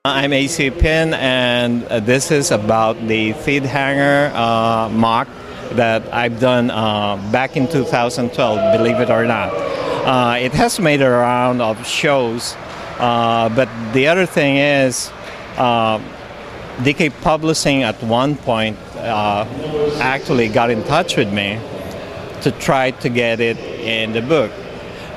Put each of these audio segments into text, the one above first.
I'm AC Pin, and this is about the feed hanger mock that I've done back in 2012, believe it or not. It has made a round of shows, but the other thing is DK Publishing at one point actually got in touch with me to try to get it in the book.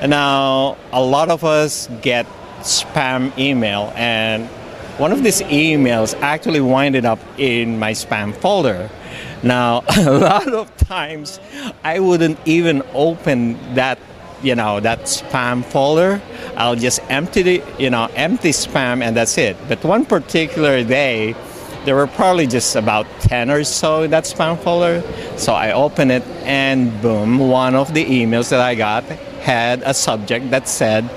Now, a lot of us get spam email, and one of these emails actually winded up in my spam folder. Now, a lot of times I wouldn't even open that, that spam folder. I'll just empty spam, and that's it. But one particular day, there were probably just about 10 or so in that spam folder. So I opened it, and boom, one of the emails that I got had a subject that said,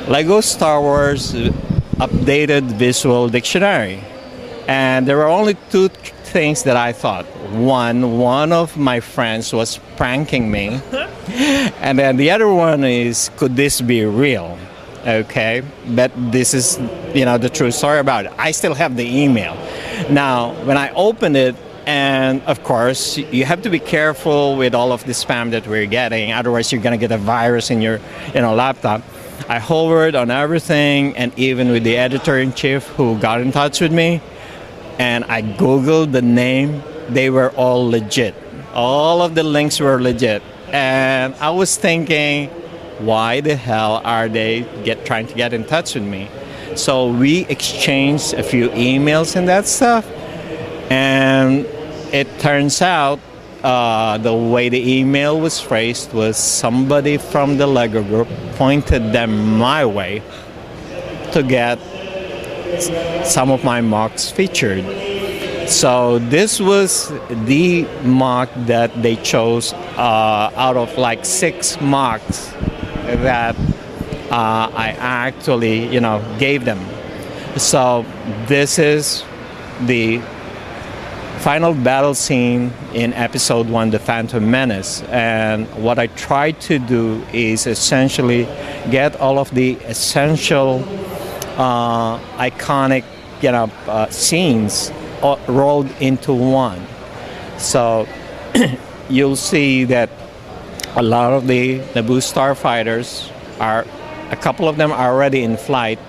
Lego Star Wars updated visual dictionary. And there were only two things that I thought. One of my friends was pranking me. And then the other one is, could this be real? Okay, but this is, the true story about it. I still have the email. Now, when I opened it, and of course, you have to be careful with all of the spam that we're getting. Otherwise, you're going to get a virus in your laptop. I hovered on everything, and even with the editor-in-chief who got in touch with me, and I Googled the name, they were all legit. All of the links were legit. And I was thinking, why the hell are they trying to get in touch with me? So we exchanged a few emails and that stuff. And it turns out the way the email was phrased was somebody from the Lego group pointed them my way to get some of my mocks featured. So this was the mock that they chose out of like 6 mocks that I actually, gave them. So this is the final battle scene in episode 1, The Phantom Menace. And what I tried to do is essentially get all of the essential iconic, scenes rolled into one. So you'll see that a lot of the Naboo starfighters a couple of them are already in flight.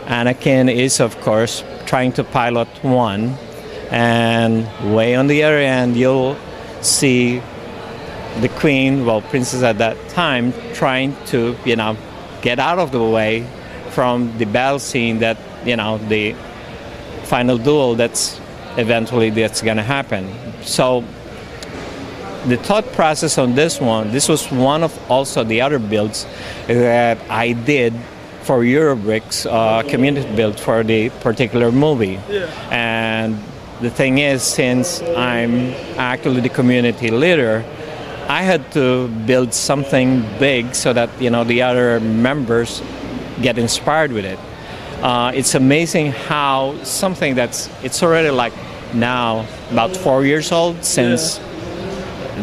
Anakin is, of course, trying to pilot one. And way on the other end, you'll see the queen, princess at that time, trying to, get out of the way from the battle scene that, the final duel that's going to happen. So the thought process on this was one of also the other builds that I did for Eurobrick's community build for the particular movie. Yeah. And the thing is, since I'm actually the community leader, I had to build something big so that, the other members get inspired with it. It's amazing how something it's already like now about 4 years old since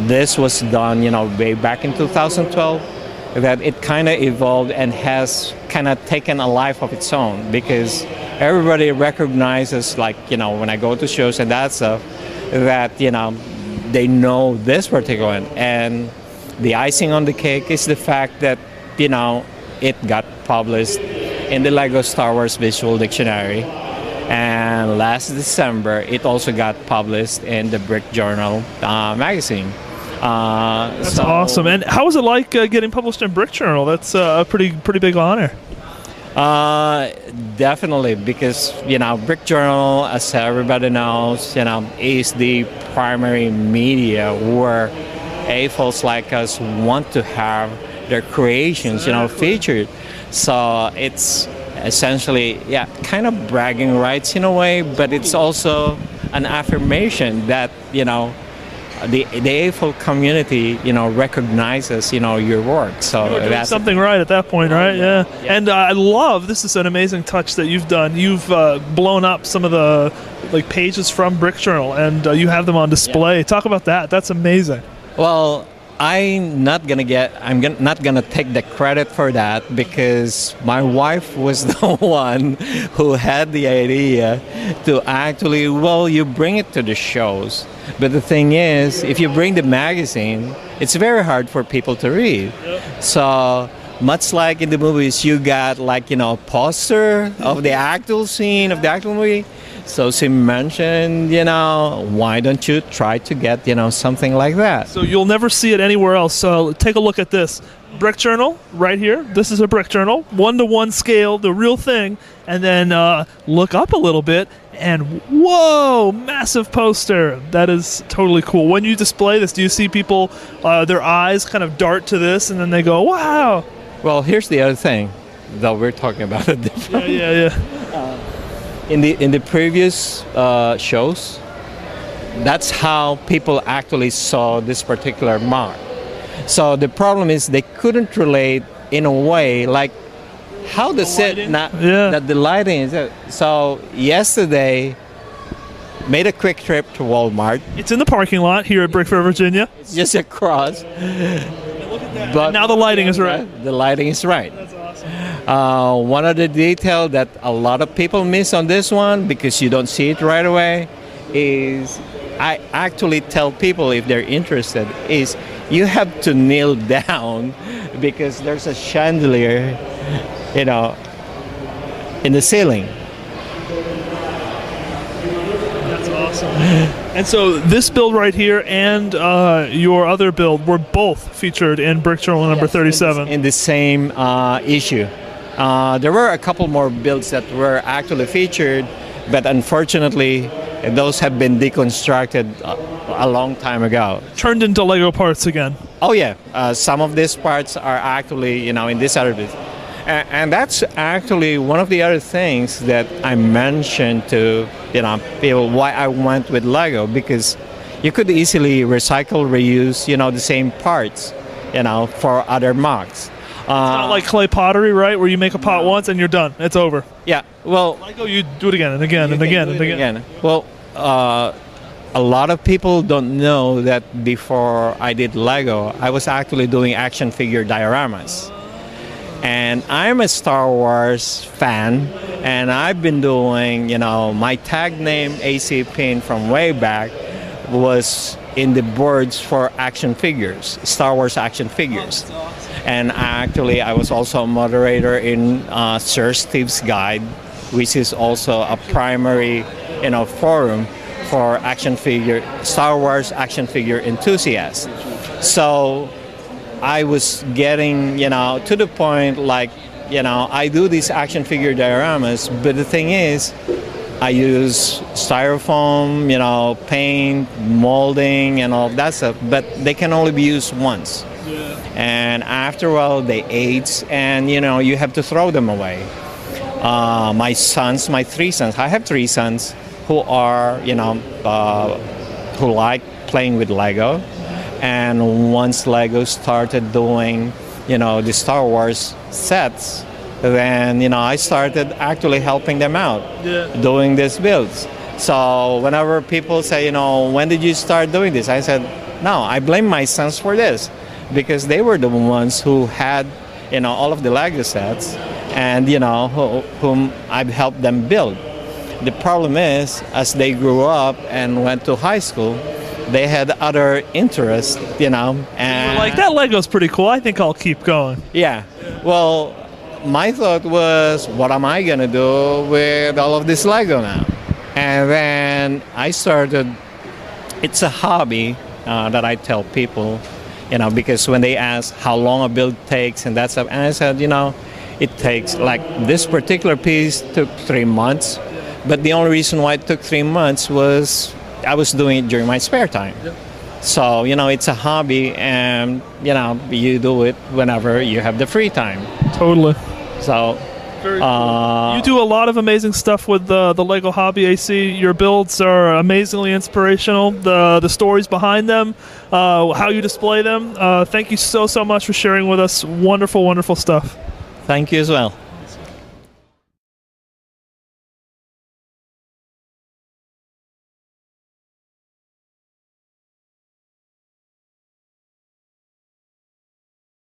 this was done, way back in 2012, that it kind of evolved and has kind of taken a life of its own, because everybody recognizes, like, when I go to shows and that stuff, that, they know this particular one. And the icing on the cake is the fact that, it got published in the Lego Star Wars Visual Dictionary. And last December, it also got published in the Brick Journal magazine. That's awesome. And how was it like getting published in Brick Journal? That's a pretty big honor. Definitely, because, Brick Journal, as everybody knows, is the primary media where AFOLs like us want to have their creations, featured. So it's essentially, kind of bragging rights in a way, but it's also an affirmation that, the AFOL community, recognizes, your work. So that's something right at that point, right? Yeah. And I love, this is an amazing touch that you've done. You've blown up some of the pages from Brick Journal, and you have them on display. Yeah. Talk about that. That's amazing. Well, not gonna take the credit for that, because my wife was the one who had the idea to actually, well, you bring it to the shows. But the thing is, if you bring the magazine, it's very hard for people to read. So much like in the movies, you got like, a poster of the actual scene of the actual movie. So she mentioned, why don't you try to get, something like that? So you'll never see it anywhere else. So take a look at this. Brick Journal right here. This is a Brick Journal, 1-to-1 scale, the real thing. And then look up a little bit, and whoa, massive poster. That is totally cool. When you display this, do you see people, their eyes kind of dart to this, and then they go, wow? Well, here's the other thing, though we're talking about it different. Yeah. In the previous shows, that's how people actually saw this particular mark. So the problem is they couldn't relate in a way like how the set that the lighting is. So yesterday, made a quick trip to Walmart. It's in the parking lot here at BrickFair, Virginia. It's just across. But now the lighting is right. The lighting is right. That's awesome. One of the details that a lot of people miss on this one, because you don't see it right away, is I actually tell people, if they're interested, is you have to kneel down, because there's a chandelier, in the ceiling. That's awesome. And so this build right here and your other build were both featured in Brick Journal number 37. In the same issue. There were a couple more builds that were actually featured, but unfortunately, those have been deconstructed a long time ago. Turned into Lego parts again. Oh yeah, some of these parts are actually, in this other bit. And that's actually one of the other things that I mentioned to, people, why I went with Lego, because you could easily recycle, reuse, the same parts, for other mocks. It's not like clay pottery, right? Where you make a pot once and you're done. It's over. Yeah, well... Lego, you do it again and again and again and again. Well, a lot of people don't know that before I did Lego, I was actually doing action figure dioramas. And I'm a Star Wars fan, and I've been doing, my tag name AC Pin from way back was in the boards for action figures, Star Wars action figures. And actually, I was also a moderator in Sir Steve's Guide, which is also a primary, forum for Star Wars action figure enthusiasts. So I was getting, to the point like, I do these action figure dioramas, but the thing is, I use styrofoam, paint, molding, and all that stuff, but they can only be used once. And after a while, they age, and, you have to throw them away. My 3 sons, I have 3 sons who are, who like playing with Lego. And once Lego started doing, the Star Wars sets, then, I started actually helping them out, doing these builds. So whenever people say, when did you start doing this? I said, no, I blame my sons for this, because they were the ones who had, all of the Lego sets, and, whom I've helped them build. The problem is, as they grew up and went to high school, they had other interests, and like, that Lego's pretty cool. I think I'll keep going. Yeah. Well, my thought was, what am I going to do with all of this Lego now? And then I started, it's a hobby that I tell people, because when they ask how long a build takes and that stuff, and I said, it takes, like, this particular piece took 3 months, but the only reason why it took 3 months was I was doing it during my spare time. So, it's a hobby, and, you do it whenever you have the free time. Totally. So, you do a lot of amazing stuff with the Lego hobby, AC. Your builds are amazingly inspirational. The stories behind them, how you display them. Thank you so much for sharing with us. Wonderful, wonderful stuff. Thank you as well.